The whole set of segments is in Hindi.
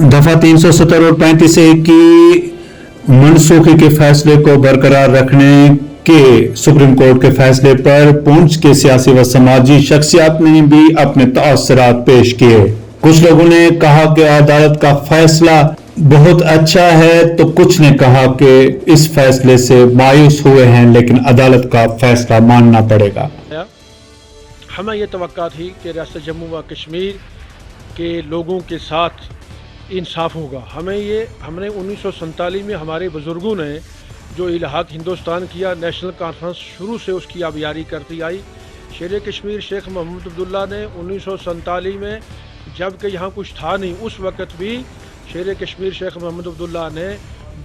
दफा 370 और 35A की मनसूखी के फैसले को बरकरार रखने के सुप्रीम कोर्ट के फैसले पर पुंछ के सियासी व समाजी शख्सियात ने भी अपने तअस्सुरात पेश किए। कुछ लोगों ने कहा कि अदालत का फैसला बहुत अच्छा है तो कुछ ने कहा कि इस फैसले से मायूस हुए हैं, लेकिन अदालत का फैसला मानना पड़ेगा। हमें ये तवक्का थी कि रियासत जम्मू व कश्मीर के लोगों के साथ इंसाफ होगा। हमने 1947 में हमारे बुज़ुर्गों ने जो इलाहाक हिंदुस्तान किया, नेशनल कॉन्फ्रेंस शुरू से उसकी आबियारी करती आई। शेर कश्मीर शेख मोहम्मद अब्दुल्ला ने 1947 में, जबकि यहाँ कुछ था नहीं, उस वक़्त भी शेर कश्मीर शेख मोहम्मद अब्दुल्ला ने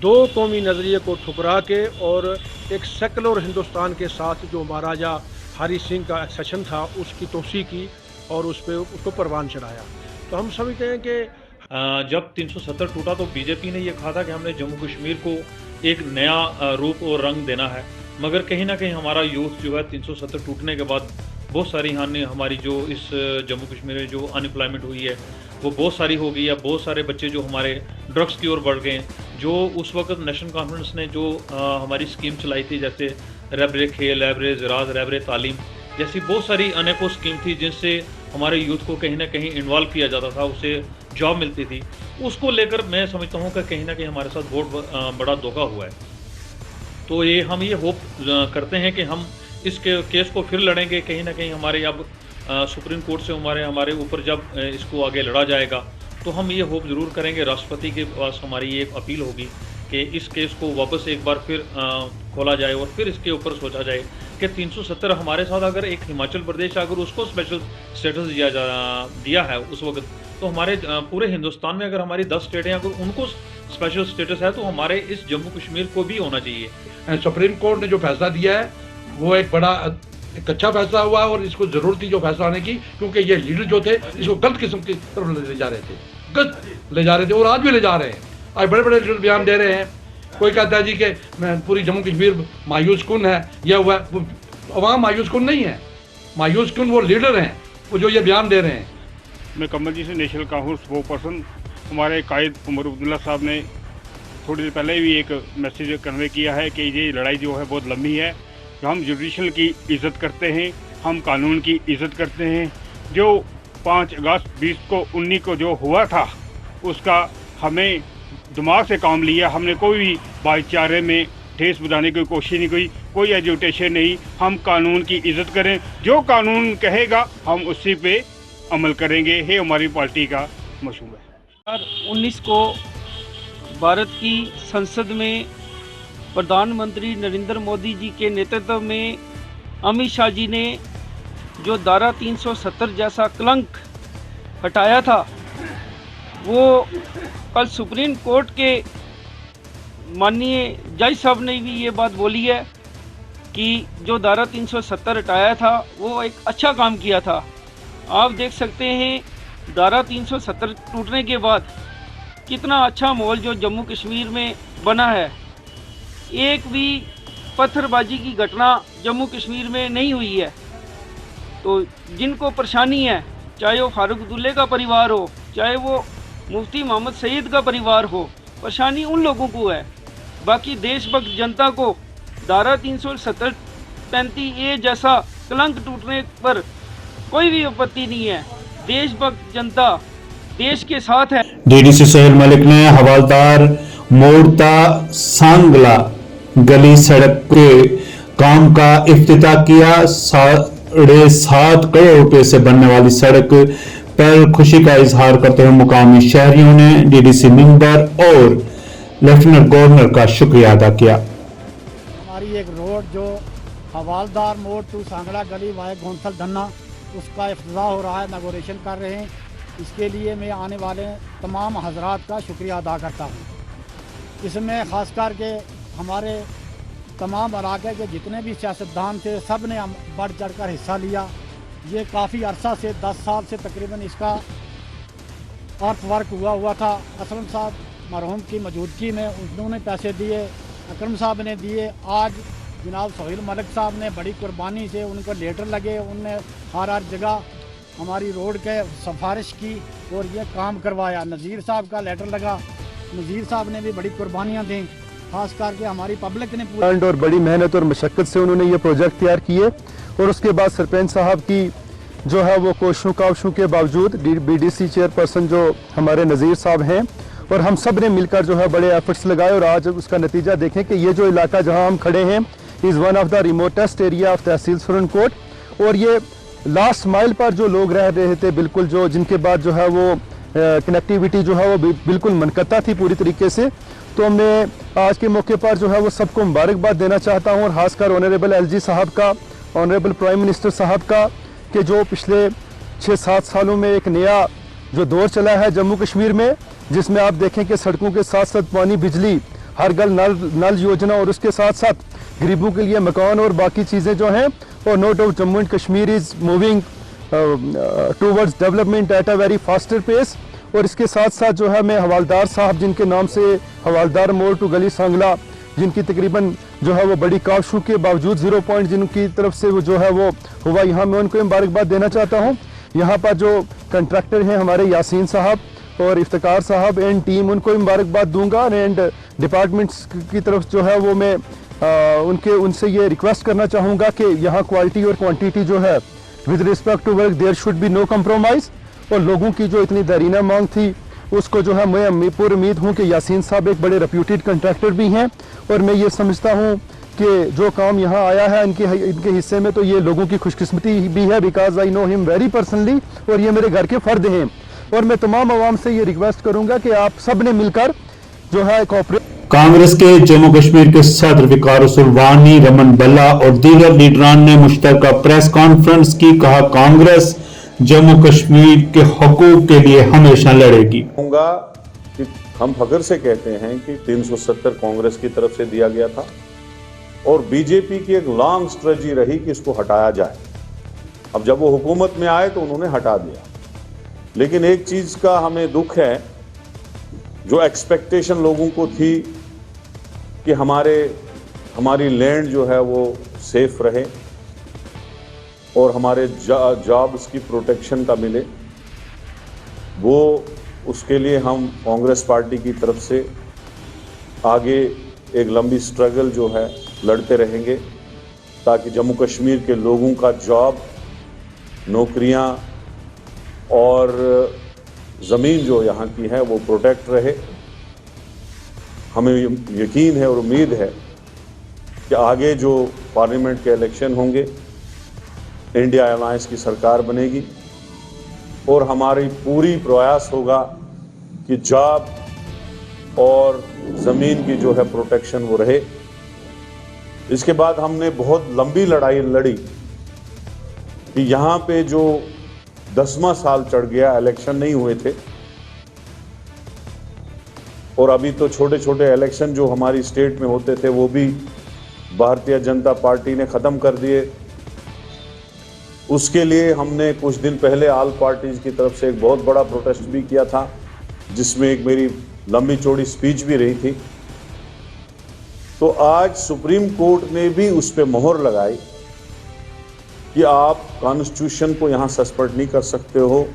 दो कौमी नज़रिए को ठुकरा के और एक सेकुलर हिंदुस्तान के साथ जो महाराजा हरी सिंह का एक्सेशन था उसकी तोसी की और उसको परवान चढ़ाया। तो हम समझते हैं कि जब 370 टूटा तो बीजेपी ने यह कहा था कि हमने जम्मू कश्मीर को एक नया रूप और रंग देना है, मगर कहीं ना कहीं हमारा यूथ जो है 370 टूटने के बाद बहुत सारी हानि हमारी जो इस जम्मू कश्मीर में जो अनएम्प्लॉयमेंट हुई है वो बहुत सारी हो गई है। बहुत सारे बच्चे जो हमारे ड्रग्स की ओर बढ़ गए, जो उस वक्त नेशनल कॉन्फ्रेंस ने जो हमारी स्कीम चलाई थी, जैसे रहबरे खेल, रहबरे ज़राअत, रहबरे तालीम जैसी बहुत सारी अनेकों स्कीम थी जिनसे हमारे यूथ को कहीं ना कहीं इन्वॉल्व किया जाता था, उससे जॉब मिलती थी। उसको लेकर मैं समझता हूँ कि कहीं ना कहीं हमारे साथ बहुत बड़ा धोखा हुआ है। तो हम ये होप करते हैं कि हम इस केस को फिर लड़ेंगे। कहीं ना कहीं हमारे अब सुप्रीम कोर्ट से हमारे ऊपर जब इसको आगे लड़ा जाएगा तो हम ये होप ज़रूर करेंगे। राष्ट्रपति के पास हमारी ये अपील होगी कि इस केस को वापस एक बार फिर खोला जाए और फिर इसके ऊपर सोचा जाए कि 370 हमारे साथ अगर एक हिमाचल प्रदेश अगर उसको स्पेशल स्टेटस दिया है उस वक्त, तो हमारे पूरे हिंदुस्तान में अगर हमारी 10 स्टेटें अगर उनको स्पेशल स्टेटस है तो हमारे इस जम्मू कश्मीर को भी होना चाहिए। सुप्रीम कोर्ट ने जो फैसला दिया है वो एक अच्छा फैसला हुआ और इसको जरूरत थी जो फैसला आने की, क्योंकि ये लीडर जो थे इसको गलत किस्म की तरफ ले जा रहे थे और आज भी ले जा रहे हैं। आज बड़े बड़े लीडर बयान दे रहे हैं। कोई कहता है जी कि पूरी जम्मू कश्मीर मायूस कुन है, यह हुआ। अवाम मायूस कुन नहीं है, मायूस कुन वो लीडर हैं वो जो ये बयान दे रहे हैं। मैं कमल जी से नेशनल कांग्रेस स्पोक्सपर्सन, हमारे कायद उमर अब्दुल्ला साहब ने थोड़ी देर पहले भी एक मैसेज कन्वे किया है कि ये लड़ाई जो है बहुत लंबी है। हम जुडिशल की इज़्ज़त करते हैं, हम कानून की इज़्ज़त करते हैं। जो 5 अगस्त 20 को 19 को जो हुआ था उसका हमें दिमाग से काम लिया। हमने कोई भी भाईचारे में ठेस बनाने की कोशिश नहीं की, कोई एजुटेशन नहीं। हम कानून की इज़्ज़त करें, जो कानून कहेगा हम उसी पे अमल करेंगे। ये हमारी पार्टी का मशहूर है। 2019 को भारत की संसद में प्रधानमंत्री नरेंद्र मोदी जी के नेतृत्व में अमित शाह जी ने जो धारा 370 जैसा कलंक हटाया था, वो कल सुप्रीम कोर्ट के माननीय जज साहब ने भी ये बात बोली है कि जो धारा 370 हटाया था वो एक अच्छा काम किया था। आप देख सकते हैं धारा 370 टूटने के बाद कितना अच्छा माहौल जो जम्मू कश्मीर में बना है। एक भी पत्थरबाजी की घटना जम्मू कश्मीर में नहीं हुई है। तो जिनको परेशानी है, चाहे वो फारूक अब्दुल्ला का परिवार हो, चाहे वो मुफ्ती मोहम्मद सईद का परिवार हो, परेशानी उन लोगों को है। बाकी देशभक्त जनता को धारा 370 35A जैसा कलंक टूटने पर कोई भी आपत्ति नहीं है। देशभक्त जनता देश के साथ है। डीडीसी सोहेल मलिक ने हवालदार मोड़ता सांगला गली सड़क के काम का इफ्तिताह किया। 7.5 करोड़ रुपए से बनने वाली सड़क पर खुशी का इजहार करते हुए मुकामी शहरियों ने डीडीसी मिंबर और लेफ्टिनेंट गवर्नर का शुक्रिया अदा किया। हमारी एक रोड जो हवालदार मोड़ टू सांगला गली वाया गोंथल धन्ना, उसका इफ्तिताह हो रहा है, इनॉग्रेशन कर रहे हैं। इसके लिए मैं आने वाले तमाम हजरात का शुक्रिया अदा करता हूँ। इसमें ख़ास करके हमारे तमाम इलाके के जितने भी सियासतदान थे सब ने बढ़ चढ़ कर हिस्सा लिया। ये काफ़ी अरसा से 10 साल से तकरीबन इसका अर्थ वर्क हुआ था। असलम साहब मरहूम की मौजूदगी में उन्होंने पैसे दिए, अकरम साहब ने दिए। आज जनाब सोहेल मलिक साहब ने बड़ी कुर्बानी से उनको लेटर लगे, उनने हर जगह हमारी रोड के सिफारिश की और ये काम करवाया। नज़ीर साहब का लेटर लगा, नज़ीर साहब ने भी बड़ी कुर्बानियाँ दी, खास करके हमारी पब्लिक ने पूरी और बड़ी मेहनत और मशक्क़त से उन्होंने ये प्रोजेक्ट तैयार किए। और उसके बाद सरपंच साहब की जो है वो कोशिशों कावशों के बावजूद BDC चेयरपर्सन जो हमारे नज़ीर साहब हैं और हम सब ने मिलकर जो है बड़े एफर्ट्स लगाए और आज उसका नतीजा देखें कि ये जो इलाका जहां हम खड़े हैं is one of the remotest area of tehsil Surankote. और ये लास्ट माइल पर जो लोग रह रहे थे बिल्कुल जो जिनके बाद जो है वो कनेक्टिविटी जो है वो बिल्कुल मनकता थी पूरी तरीके से। तो मैं आज के मौके पर जो है वो सबको मुबारकबाद देना चाहता हूँ और ख़ासकर ऑनरेबल LG साहब का, ऑनरेबल प्राइम मिनिस्टर साहब का, कि जो पिछले 6-7 सालों में एक नया जो दौर चला है जम्मू कश्मीर में, जिसमें आप देखें कि सड़कों के साथ साथ पानी, बिजली, हर घर नल योजना और उसके साथ साथ गरीबों के लिए मकान और बाकी चीज़ें जो हैं। और no doubt Jammu and Kashmir is moving towards development at a very faster pace. और इसके साथ साथ जो है मैं हवालदार साहब जिनके नाम से हवालदार मोड़ टू गली सांगला, जिनकी तकरीबन जो है वो बड़ी कावशों के बावजूद 0 पॉइंट जिनकी तरफ से वो जो है वो हुआ, यहाँ मैं उनको मुबारकबाद देना चाहता हूँ। यहाँ पर जो कंट्रैक्टर हैं हमारे यासीन साहब और इफ्तिकार साहब एंड टीम, उनको मुबारकबाद दूंगा। एंड डिपार्टमेंट्स की तरफ जो है वो मैं उनसे ये रिक्वेस्ट करना चाहूँगा कि यहाँ क्वालिटी और क्वांटिटी जो है with respect to work there should be no compromise. और लोगों की जो इतनी दरीना मांग थी उसको जो है मैं पूरी उम्मीद हूँ कि यासीन साहब एक बड़े रेप्यूटेड कंट्रैक्टर भी हैं और मैं ये समझता हूँ कि जो काम यहाँ आया है इनके हिस्से में तो ये लोगों की खुशकिस्मती भी है, because I know him very personally और ये मेरे घर के फ़र्द हैं। और मैं तमाम आवाम से ये रिक्वेस्ट करूँगा कि आप सब ने मिलकर जो है कोऑपरेट। कांग्रेस के जम्मू कश्मीर के सदर वकार रसूल वानी, रमन बल्ला और दीगर लीडरान ने मुश्तरका प्रेस कॉन्फ्रेंस की। कहा, कांग्रेस जम्मू कश्मीर के हकूक के लिए हमेशा लड़ेगी। कहूंगा कि हम फख्र से कहते हैं कि 370 कांग्रेस की तरफ से दिया गया था और बीजेपी की एक लॉन्ग स्ट्रेटजी रही कि इसको हटाया जाए। अब जब वो हुकूमत में आए तो उन्होंने हटा दिया, लेकिन एक चीज़ का हमें दुख है, जो एक्सपेक्टेशन लोगों को थी कि हमारी लैंड जो है वो सेफ रहे और हमारे जॉब्स की प्रोटेक्शन का मिले, वो उसके लिए हम कांग्रेस पार्टी की तरफ से आगे एक लंबी स्ट्रगल जो है लड़ते रहेंगे ताकि जम्मू कश्मीर के लोगों का जॉब, नौकरियां और ज़मीन जो यहाँ की है वो प्रोटेक्ट रहे। हमें यकीन है और उम्मीद है कि आगे जो पार्लियामेंट के इलेक्शन होंगे इंडिया अलायंस की सरकार बनेगी और हमारी पूरी प्रयास होगा कि जॉब और ज़मीन की जो है प्रोटेक्शन वो रहे। इसके बाद हमने बहुत लंबी लड़ाई लड़ी कि यहाँ पे जो 10वां साल चढ़ गया, इलेक्शन नहीं हुए थे और अभी तो छोटे छोटे इलेक्शन जो हमारी स्टेट में होते थे वो भी भारतीय जनता पार्टी ने ख़त्म कर दिए। उसके लिए हमने कुछ दिन पहले ऑल पार्टीज़ की तरफ से एक बहुत बड़ा प्रोटेस्ट भी किया था, जिसमें एक मेरी लंबी चौड़ी स्पीच भी रही थी। तो आज सुप्रीम कोर्ट ने भी उस पर मोहर लगाई कि आप कॉन्स्टिट्यूशन को यहाँ सस्पेंड नहीं कर सकते हो,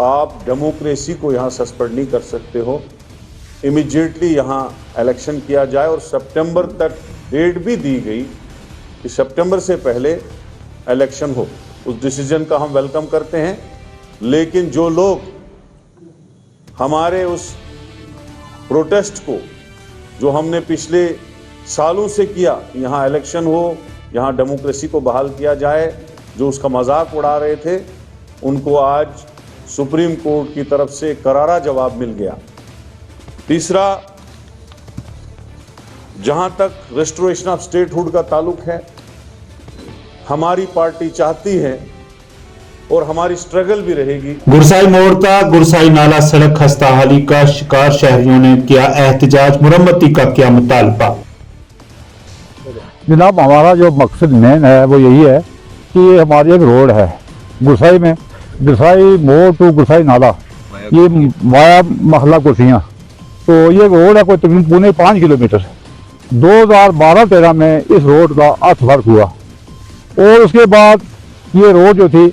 आप डेमोक्रेसी को यहाँ सस्पेंड नहीं कर सकते हो। इमीडिएटली यहाँ इलेक्शन किया जाए और सितंबर तक डेट भी दी गई कि सितंबर से पहले इलेक्शन हो। उस डिसीजन का हम वेलकम करते हैं, लेकिन जो लोग हमारे उस प्रोटेस्ट को जो हमने पिछले सालों से किया, यहाँ इलेक्शन हो, यहाँ डेमोक्रेसी को बहाल किया जाए, जो उसका मजाक उड़ा रहे थे, उनको आज सुप्रीम कोर्ट की तरफ से करारा जवाब मिल गया। तीसरा, जहाँ तक रेस्टोरेशन ऑफ स्टेटहुड का ताल्लुक है, हमारी पार्टी चाहती है और हमारी स्ट्रगल भी रहेगी। गुरसाई मोड़ता गुरसाई नाला सड़क खस्ताहाली का शिकार शहरियों ने किया एहतजाज, मुरम्मती का किया मुतालबा। जनाब, हमारा जो मकसद मेन है वो यही है कि ये हमारी एक रोड है गुरसाई में, गुरसाई मोड़ टू गुरसाई नाला, ये वाया महला कुर्सियाँ, तो ये रोड है कोई तकरीबन पौने 5 किलोमीटर। 2012-13 में इस रोड का अर्थ वर्क हुआ और उसके बाद ये रोड जो थी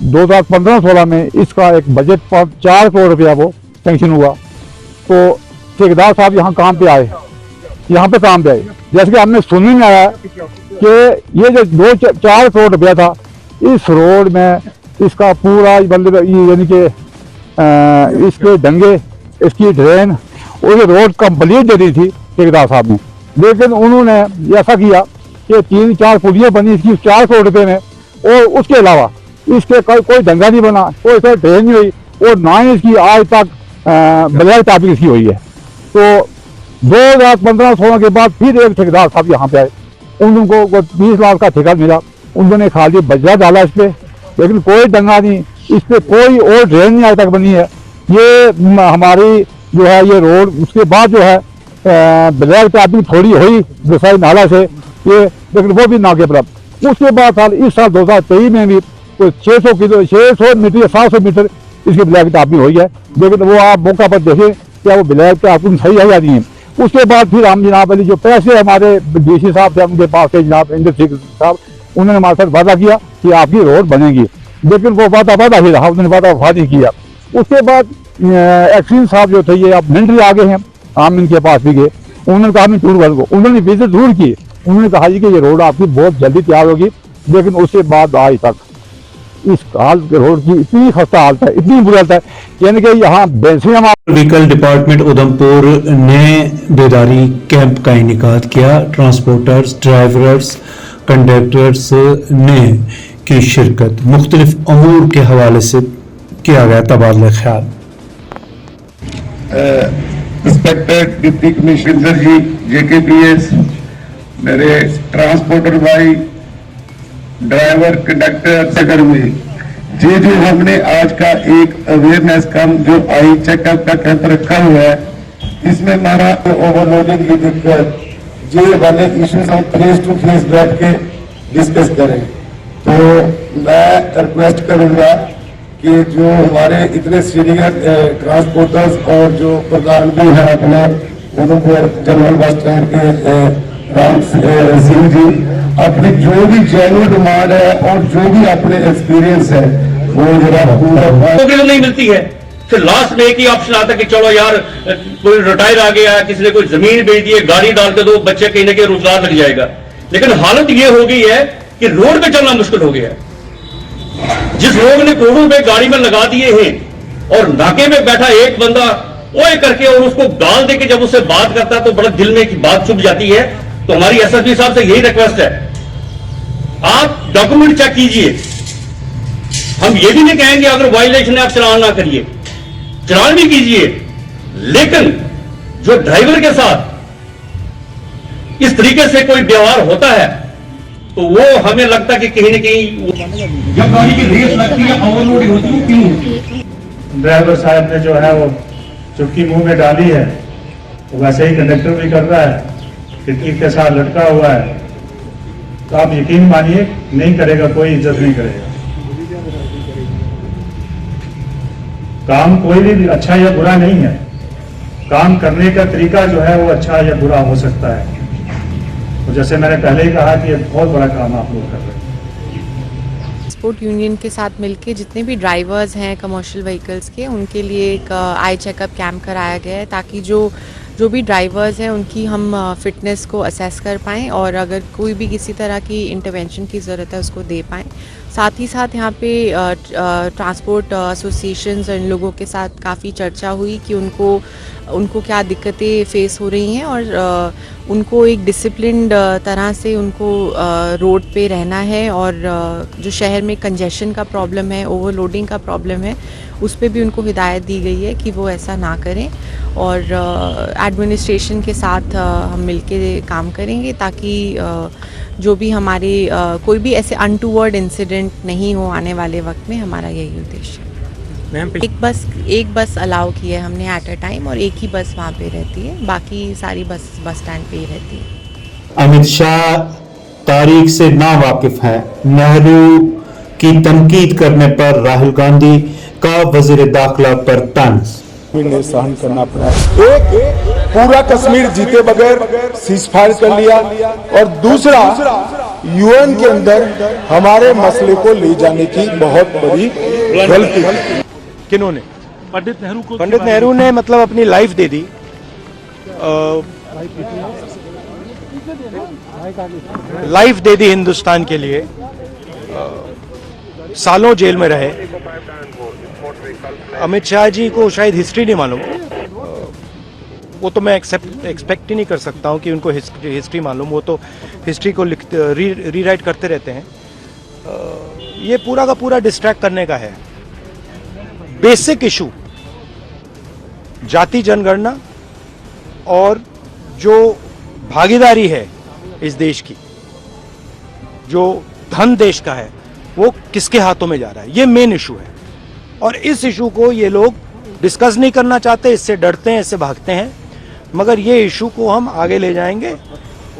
2015-16 में इसका एक बजट पर 4 करोड़ रुपया वो सेंक्शन हुआ। तो ठेकेदार साहब यहाँ काम पे आए, जैसे कि हमने सुनने में आया कि ये जो 4 करोड़ रुपया था इस रोड में इसका पूरा मतलब यानी कि इसके डंगे, इसकी ड्रेन और ये रोड कंप्लीट दे दी थी ठेकेदार साहब ने, लेकिन उन्होंने ऐसा किया कि 3-4 पुलियाँ बनी इसकी 4 करोड़ रुपये में, और उसके अलावा इसके कोई डंगा नहीं बना, कोई ऐसा ड्रेन नहीं हुई, और ना ही इसकी आज तक ब्लैक टॉपिंग इसकी हुई है। तो 2015-16 के बाद फिर एक ठेकेदार साहब यहाँ पे आए, उनको 20 लाख का ठेका मिला, उन्होंने खाली बजरा डाला इस पे, लेकिन कोई डंगा नहीं, इस पे कोई और ड्रेन नहीं आज तक बनी है। ये हमारी जो है ये रोड, उसके बाद जो है ब्लैक टॉपिंग थोड़ी हुई गुसाई नाला से ये, लेकिन वो भी ना के बराबर। उसके बाद इस साल 2023 में भी कोई 600 मीटर या 700 मीटर इसकी ब्लैक टॉपिंग हुई है, लेकिन वो आप मौका पर देखें क्या वो ब्लैक टॉपिंग सही है या नहीं है। उसके बाद फिर हम जनाब अली जो पैसे हमारे डीसी साहब थे उनके पास थे, जनाब इंद्र सिंह साहब, उन्होंने हमारे साथ वादा किया कि आपकी रोड बनेगी, लेकिन वो वादा ही रहा, उन्होंने वादा नहीं किया। उसके बाद एक्सीन साहब जो थे ये अब मिलिट्री आ गए हैं, हम इनके पास भी गए, उन्होंने कहा हमें टूर को, उन्होंने विजिट जरूर की, उन्होंने कहा जी कि ये रोड आपकी बहुत जल्दी तैयार होगी, लेकिन उसके बाद आज तक इस हाल रोड की इतनी खस्ता हालत है, इतनी बुरी हालत है, यानी कि यहाँ व्हीकल डिपार्टमेंट उधमपुर ने बेदारी कैंप का इनेकाद किया। ट्रांसपोर्टर्स, ड्राइवर्स, कंडक्टर्स ने की शिरकत, मुख्तलिफ अमूर के हवाले से किया गया तबादला ख्याल। रिस्पेक्टेड डिप्टी कमिश्नर जी, JKPS, मेरे ट्रांसपोर्टर भाई, ड्राइवर, कंडक्टर, कर्मी जी, जो हमने आज का एक अवेयरनेस कैंप जो आई चेकअप का कैंप रखा हुआ है, इसमें हमारा ओवरलोडिंग की दिक्कत ये वाले इश्यूज हम फेस टू फेस बैठ के डिस्कस करें। तो मैं रिक्वेस्ट करूंगा कि जो हमारे इतने सीनियर ट्रांसपोर्टर्स और जो प्रधान भी है अपने उधमपुर जनरल बस स्टैंड के राम सिंह जी, अपनी जो भी जेन्युइन डिमांड है और जो भी अपने एक्सपीरियंस है वो जरा पूरा नहीं मिलती है। फिर लास्ट में एक ही ऑप्शन आता है कि चलो यार कोई रिटायर आ गया, किसी ने कोई जमीन बेच दी है, गाड़ी डाल के दो, बच्चे कहीं ना कहीं रोजगार लग जाएगा। लेकिन हालत ये हो गई है कि रोड पे चलना मुश्किल हो गया है। जिस लोग ने करोड़ों रुपए गाड़ी में लगा दिए हैं और नाके में बैठा एक बंदा ओए करके और उसको गाल दे के जब उससे बात करता है तो बड़ा दिल में की बात चुभ जाती है। तो हमारी SSP साहब से यही रिक्वेस्ट है, आप डॉक्यूमेंट चेक कीजिए। हम ये भी नहीं कहेंगे अगर वायलेशन है आप चलान ना करिए, चलान भी कीजिए, लेकिन जो ड्राइवर के साथ इस तरीके से कोई व्यवहार होता है तो वो हमें लगता है कि कहीं ना कहीं जब गाड़ी की रेस लगती है, ओवरलोड होती है, क्यों होती है। ड्राइवर साहब ने जो है वो चुटकी मुंह में डाली है, तो वैसे ही कंडक्टर भी कर रहा है, खिड़की के साथ लटका हुआ है। तो आप यकीन मानिए नहीं करेगा, कोई इज्जत नहीं करेगा। काम कोई भी अच्छा या बुरा नहीं है, काम करने का तरीका जो है वो अच्छा या बुरा हो सकता है। तो जैसे मैंने पहले ही कहा कि ये बहुत बड़ा काम आप लोग कर रहे हैं। ट्रांसपोर्ट यूनियन के साथ मिलके जितने भी ड्राइवर्स हैं कमर्शियल व्हीकल्स के, उनके लिए एक आई चेकअप कैंप कराया गया है, ताकि जो भी ड्राइवर्स हैं उनकी हम फिटनेस को असेस कर पाएँ और अगर कोई भी किसी तरह की इंटरवेंशन की ज़रूरत है उसको दे पाएँ। साथ ही साथ यहाँ पे ट्रांसपोर्ट एसोसिएशंस और इन लोगों के साथ काफ़ी चर्चा हुई कि उनको क्या दिक्कतें फेस हो रही हैं और उनको एक डिसिप्लिन्ड तरह से उनको रोड पे रहना है, और जो शहर में कंजेशन का प्रॉब्लम है, ओवरलोडिंग का प्रॉब्लम है, उस पे भी उनको हिदायत दी गई है कि वो ऐसा ना करें। और एडमिनिस्ट्रेशन के साथ हम मिलके काम करेंगे ताकि जो भी हमारे कोई भी ऐसे अनटूवर्ड इंसिडेंट नहीं हो आने वाले वक्त में। हमारा यही उद्देश्य है। एक बस अलाउ की है हमने एट अ टाइम, और एक ही बस वहाँ पे रहती है, बाकी सारी बस स्टैंड पे ही रहती है। अमित शाह तारीख से ना वाकिफ है, नेहरू की तनकीद करने पर राहुल गांधी का वजीर दाखिला पर तंज। सहन करना पड़ा। एक पूरा कश्मीर जीते बगैर सीज फायर कर लिया, और दूसरा यूएन के अंदर हमारे मसले को ले जाने की बहुत बड़ी गलती की। किन्होंने? पंडित नेहरू को। पंडित नेहरू ने मतलब अपनी लाइफ दे दी, लाइफ दे दी हिंदुस्तान के लिए, सालों जेल में रहे। अमित शाह जी को शायद हिस्ट्री नहीं मालूम, वो तो मैं एक्सपेक्ट ही नहीं कर सकता हूँ कि उनको हिस्ट्री मालूम, वो तो हिस्ट्री को रीराइट करते रहते हैं। ये पूरा का पूरा डिस्ट्रैक्ट करने का है। बेसिक इशू जाति जनगणना और जो भागीदारी है इस देश की, जो धन देश का है, वो किसके हाथों में जा रहा है, ये मेन इशू है। और इस इशू को ये लोग डिस्कस नहीं करना चाहते, इससे डरते हैं, इससे भागते हैं। मगर ये इशू को हम आगे ले जाएंगे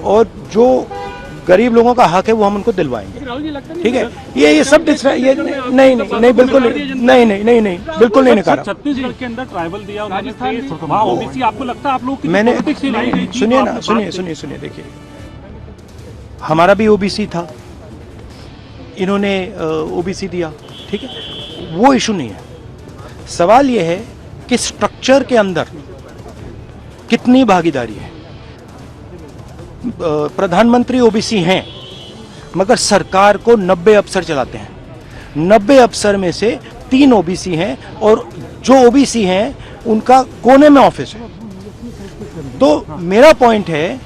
और जो गरीब लोगों का हक है वो हम उनको दिलवाएंगे। ठीक है, ये सब ये नहीं बिल्कुल नहीं बिल्कुल नहीं नकारा। छत्तीसगढ़ के अंदर ट्राइबल दिया उन्होंने, ओबीसी आपको लगता है आप लोग मैंने सुनिए देखिए, हमारा भी ओबीसी था, इन्होंने ओबीसी दिया, ठीक है, वो इशू नहीं है। सवाल ये है कि स्ट्रक्चर के अंदर कितनी भागीदारी है। प्रधानमंत्री ओबीसी हैं, मगर सरकार को 90 अफसर चलाते हैं। 90 अफसर में से 3 ओबीसी हैं और जो ओबीसी हैं उनका कोने में ऑफिस है। तो मेरा पॉइंट है